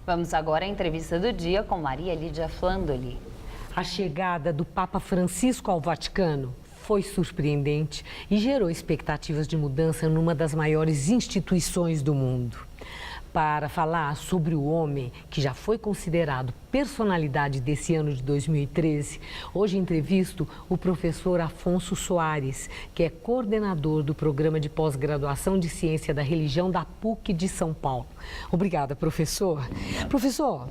Vamos agora à entrevista do dia com Maria Lídia Flandoli. A chegada do Papa Francisco ao Vaticano foi surpreendente e gerou expectativas de mudança numa das maiores instituições do mundo. Para falar sobre o homem que já foi considerado personalidade desse ano de 2013, hoje entrevisto o professor Afonso Soares, que é coordenador do Programa de Pós-Graduação de Ciência da Religião da PUC de São Paulo. Obrigada, professor. Professor,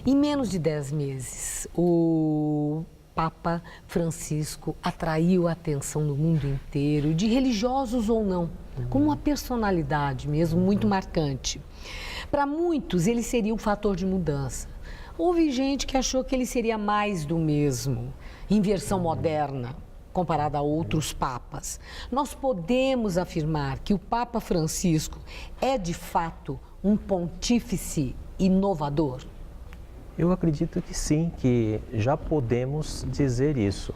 em menos de 10 meses, o Papa Francisco atraiu a atenção do mundo inteiro, de religiosos ou não, como uma personalidade mesmo muito marcante. Para muitos, ele seria um fator de mudança. Houve gente que achou que ele seria mais do mesmo, em versão moderna, comparada a outros papas. Nós podemos afirmar que o Papa Francisco é, de fato, um pontífice inovador? Eu acredito que sim, que já podemos dizer isso.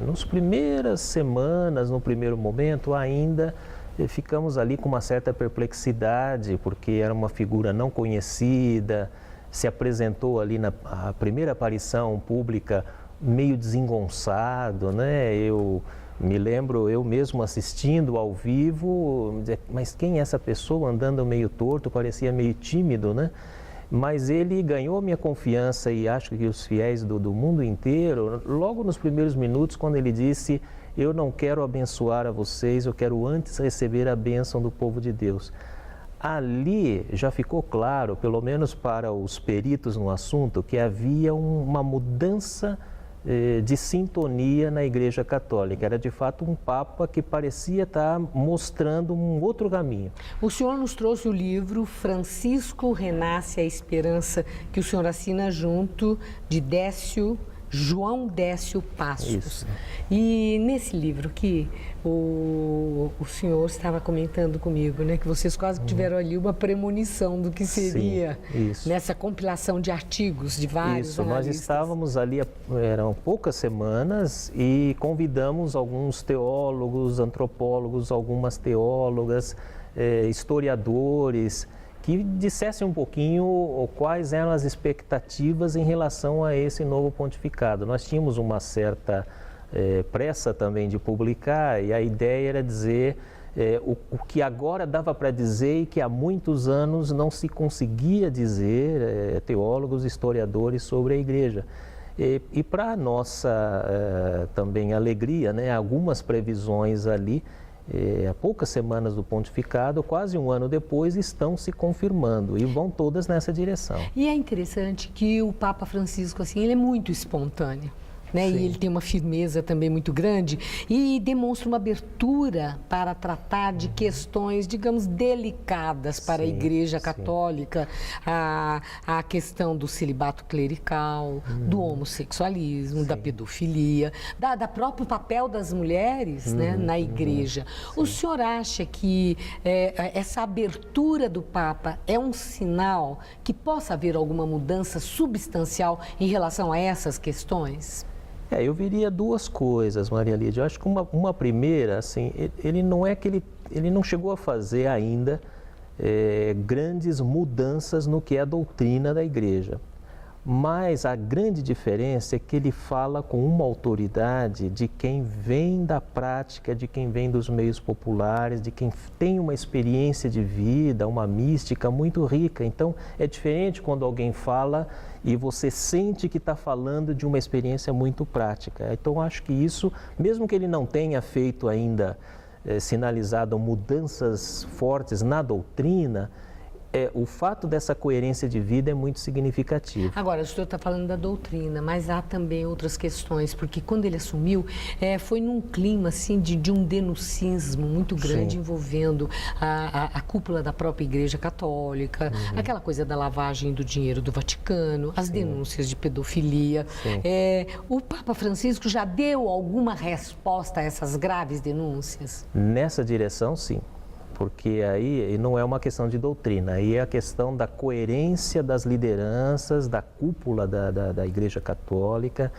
Nas primeiras semanas, no primeiro momento, ainda ficamos ali com uma certa perplexidade, porque era uma figura não conhecida, se apresentou ali na primeira aparição pública meio desengonçado, né? Eu me lembro, eu mesmo assistindo ao vivo, mas quem é essa pessoa andando meio torto, parecia meio tímido, né? Mas ele ganhou minha confiança e acho que os fiéis do mundo inteiro, logo nos primeiros minutos, quando ele disse: eu não quero abençoar a vocês, eu quero antes receber a bênção do povo de Deus. Ali já ficou claro, pelo menos para os peritos no assunto, que havia uma mudança de sintonia na Igreja Católica. Era de fato um Papa que parecia estar mostrando um outro caminho. O senhor nos trouxe o livro Francisco Renasce a Esperança, que o senhor assina junto de João Décio Passos. Isso. E nesse livro que o senhor estava comentando comigo, né, que vocês quase tiveram ali uma premonição do que seria. Sim, isso. Nessa compilação de artigos de vários analistas. Nós estávamos ali, eram poucas semanas, e convidamos alguns teólogos, antropólogos, algumas teólogas, historiadores, que dissessem um pouquinho quais eram as expectativas em relação a esse novo pontificado. Nós tínhamos uma certa pressa também de publicar, e a ideia era dizer o que agora dava para dizer e que há muitos anos não se conseguia dizer, teólogos, historiadores, sobre a Igreja. E para nossa também alegria, né, algumas previsões ali, há poucas semanas do pontificado, quase um ano depois, estão se confirmando e vão todas nessa direção. E é interessante que o Papa Francisco, assim, ele é muito espontâneo, né? E ele tem uma firmeza também muito grande e demonstra uma abertura para tratar de questões, digamos, delicadas para a Igreja Católica, a questão do celibato clerical, do homossexualismo, da pedofilia, da próprio papel das mulheres, né, na Igreja. O senhor acha que essa abertura do Papa é um sinal que possa haver alguma mudança substancial em relação a essas questões? Eu viria duas coisas, Maria Lídia. Eu acho que uma primeira, assim, ele não chegou a fazer ainda grandes mudanças no que é a doutrina da Igreja. Mas a grande diferença é que ele fala com uma autoridade de quem vem da prática, de quem vem dos meios populares, de quem tem uma experiência de vida, uma mística muito rica. Então, é diferente quando alguém fala e você sente que está falando de uma experiência muito prática. Então, acho que isso, mesmo que ele não tenha feito ainda, sinalizado mudanças fortes na doutrina, o fato dessa coerência de vida é muito significativo. Agora, o senhor está falando da doutrina, mas há também outras questões, porque quando ele assumiu, foi num clima assim, de um denuncismo muito grande envolvendo a cúpula da própria Igreja Católica, aquela coisa da lavagem do dinheiro do Vaticano, as denúncias de pedofilia. O Papa Francisco já deu alguma resposta a essas graves denúncias? Nessa direção, sim. Porque aí não é uma questão de doutrina, aí é a questão da coerência das lideranças, da cúpula da Igreja Católica,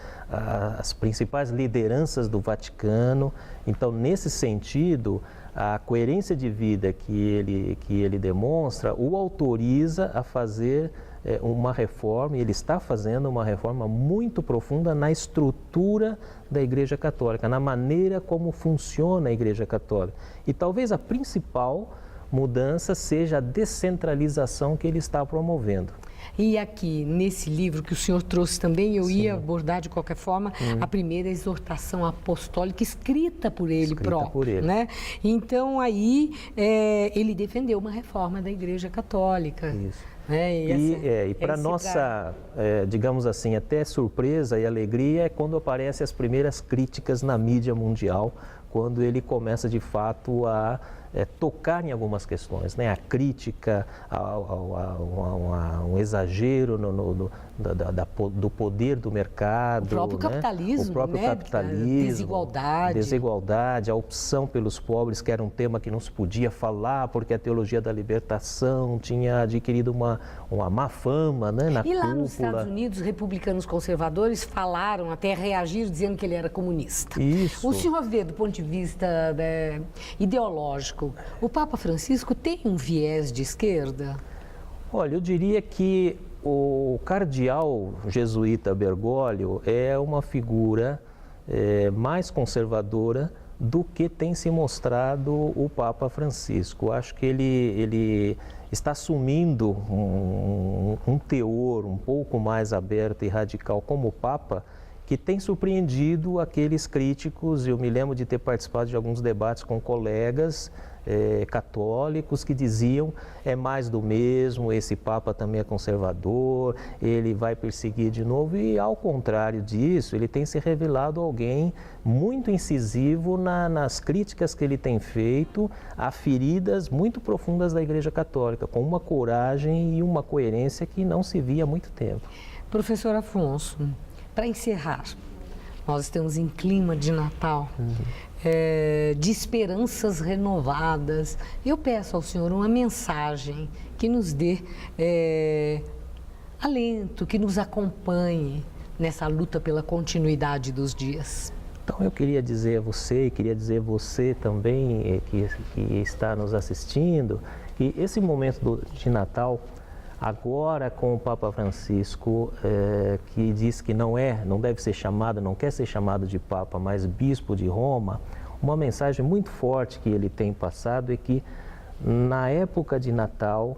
as principais lideranças do Vaticano. Então, nesse sentido, a coerência de vida que ele demonstra o autoriza a fazer uma reforma, e ele está fazendo uma reforma muito profunda na estrutura da Igreja Católica, na maneira como funciona a Igreja Católica. E talvez a principal mudança seja a descentralização que ele está promovendo. E aqui, nesse livro que o senhor trouxe também, eu ia abordar de qualquer forma a primeira exortação apostólica escrita por ele próprio, né? Então, aí, ele defendeu uma reforma da Igreja Católica. Isso. E para nossa, digamos assim, até surpresa e alegria, é quando aparecem as primeiras críticas na mídia mundial, quando ele começa de fato a tocar em algumas questões, né? A crítica a um exagero do poder do mercado, o próprio capitalismo, o próprio capitalismo, desigualdade, a opção pelos pobres, que era um tema que não se podia falar porque a teologia da libertação tinha adquirido uma má fama, né? Na E lá cúpula. nos Estados Unidos, republicanos conservadores falaram, até reagir dizendo que ele era comunista. Isso. O senhor vê, do ponto de vista ideológico, o Papa Francisco tem um viés de esquerda? Olha, eu diria que o cardeal jesuíta Bergoglio é uma figura mais conservadora do que tem se mostrado o Papa Francisco. Acho que ele está assumindo um teor um pouco mais aberto e radical como Papa, que tem surpreendido aqueles críticos. Eu me lembro de ter participado de alguns debates com colegas católicos que diziam: é mais do mesmo, esse Papa também é conservador, ele vai perseguir de novo. E ao contrário disso, ele tem se revelado alguém muito incisivo nas críticas que ele tem feito a feridas muito profundas da Igreja Católica, com uma coragem e uma coerência que não se via há muito tempo. Professor Afonso, para encerrar, nós estamos em clima de Natal, de esperanças renovadas. Eu peço ao senhor uma mensagem que nos dê alento, que nos acompanhe nessa luta pela continuidade dos dias. Então eu queria dizer a você, e queria dizer a você também que está nos assistindo, que esse momento de Natal, agora com o Papa Francisco, que diz que não deve ser chamado, não quer ser chamado de Papa, mas Bispo de Roma, uma mensagem muito forte que ele tem passado é que na época de Natal,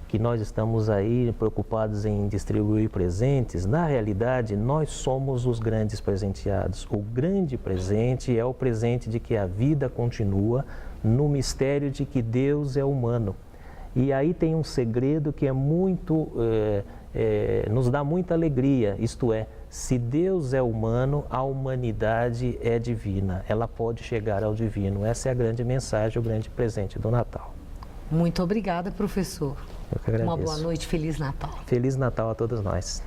que nós estamos aí preocupados em distribuir presentes, na realidade nós somos os grandes presenteados. O grande presente é o presente de que a vida continua no mistério de que Deus é humano. E aí tem um segredo que é muito, nos dá muita alegria, isto é, se Deus é humano, a humanidade é divina, ela pode chegar ao divino. Essa é a grande mensagem, o grande presente do Natal. Muito obrigada, professor. Eu que agradeço. Uma boa noite, Feliz Natal. Feliz Natal a todos nós.